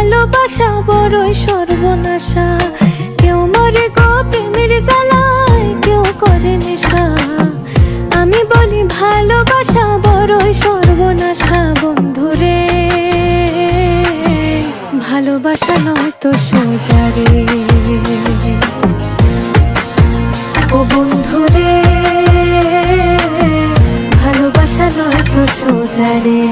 ভালোবাসা বড়ই সর্বনাশা। কেউ মরে গো প্রেমের জ্বালায়, কেউ করে নেশা। আমি বলি ভালোবাসা বড়ই সর্বনাশা। বন্ধুরে ভালোবাসা নয় তো সোজা রে। ও বন্ধুরে ভালোবাসা নয় তো সোজা রে।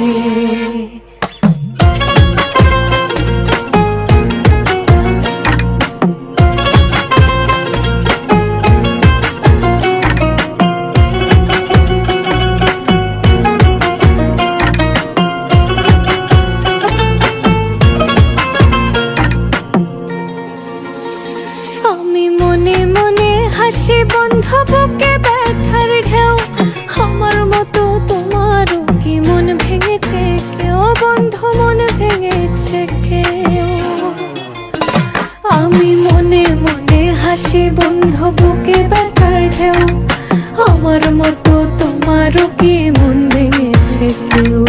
আমি মনে মনে হাসি বন্ধু বুকে ব্যথার ঢেউ। আমার মতো তোমারও কি মন ভেঙেছে কেউ? বন্ধু মন ভেঙেছে কেউ? আমি মনে মনে হাসি বন্ধু বুকে ব্যথার ঢেউ। আমার মতো তোমারও কি মন ভেঙেছে কেউ?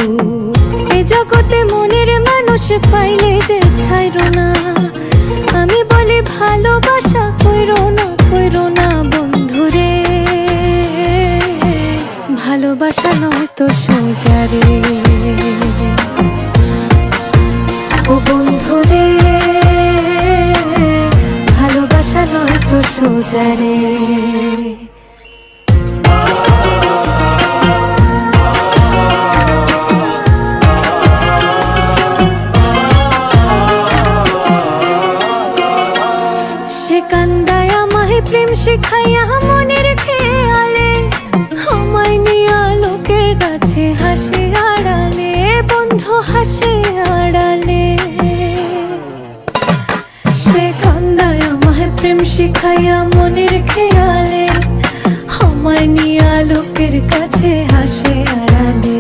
এ জগতে মনের মানুষ পাইলে যে ছাইরো না। আমি বলি ভালোবাসা কইরো না, কইরো না বন্ধুরে। ভালোবাসা নয় তো সোজা রে। ও বন্ধুরে ভালোবাসা নয় তো সোজা রে। কান্দায় আমায় প্রেম শিখাইয়া মনের খেয়ালে, আমায় নিয়া লোকের কাছে হাসে আড়ালে। বন্ধু হাসে আড়ালে। সে কান্দায় আমায় প্রেম শিখাইয়া মনের খেয়ালে, আমায় নিয়া লোকের কাছে হাসে আড়ালে।